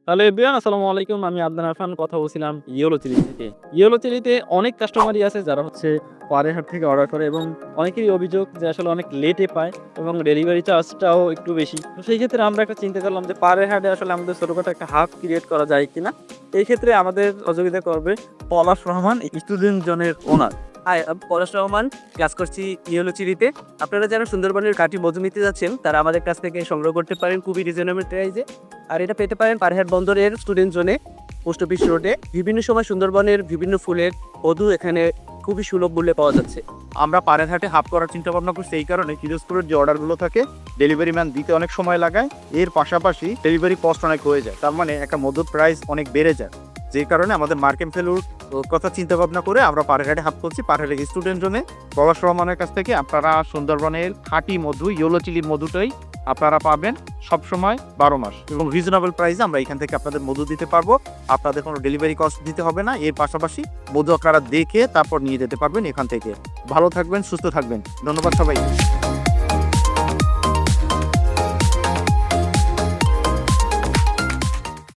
Hello everyone, আসসালামু আলাইকুম। আমি আদনান আরফান কথা বলছিলাম ইয়েলো চিলি থেকে। ইয়েলো চিলিতে অনেক কাস্টমারই আছে যারা হচ্ছে পাড়েরহাট থেকে অর্ডার করে এবং অনেকেরই অভিযোগ যে আসলে অনেক লেটে পায় এবং ডেলিভারি চার্জটাও একটু বেশি। তো সেই ক্ষেত্রে আমরা একটা চিন্তা করলাম যে পাড়েরহাটে আসলে আমাদের ছোটখাটো একটা হাব ক্রিয়েট করা যায় কিনা? এই ক্ষেত্রে আমাদের সহযোগিতা করবে পলাশ রহমান, স্টুডেন্ট জোনের ওনার। হাই, আমি পলাশ রহমান, কাজ করছি ইয়েলো চিলিতে। আপনারা যারা সুন্দরবনের কাঠি মধু নিতে যাচ্ছেন তারা আমাদের কাছ থেকে সংগ্রহ করতে পারেন খুবই রিজনেবল প্রাইসে। আর এটা পেতে পারেন পারহাট বন্দরের স্টুডেন্ট জোনে, পোস্ট অফিস রোডে। বিভিন্ন সময় সুন্দরবনের বিভিন্ন ফুলের মধু এখানে খুবই সুলভ মূল্যে পাওয়া যাচ্ছে। আমরা পাড়েরহাটে হাব করার চিন্তা ভাবনা করছি এই কারণে, পিরোজপুরের যে অর্ডারগুলো থাকে ডেলিভারি ম্যান দিতে অনেক সময় লাগায়, এর পাশাপাশি ডেলিভারি কস্ট অনেক হয়ে যায়, তার মানে একটা মধুর প্রাইস অনেক বেড়ে যায়। যেই কারণে আমাদের মার্কেট ভ্যালুর কথা চিন্তা ভাবনা করে আমরা পাড়েরহাটে হাব করছি। পাড়েরহাট স্টুডেন্ট জোনে পলাশ রহমানের কাছ থেকে আপনারা সুন্দরবনের খাঁটি মধু, ইয়েলো চিলির মধুটাই আপনারা পাবেন সবসময় 12 মাস এবং রিজনেবল প্রাইসে আমরা এখান থেকে আপনাদের মধু দিতে পারবো। আপনাদের কোনো ডেলিভারি কস্ট দিতে হবে না। এর পাশাপাশি মধু আপনারা দেখে তারপর নিয়ে যেতে পারবেন এখান থেকে। ভালো থাকবেন, সুস্থ থাকবেন। ধন্যবাদ সবাই।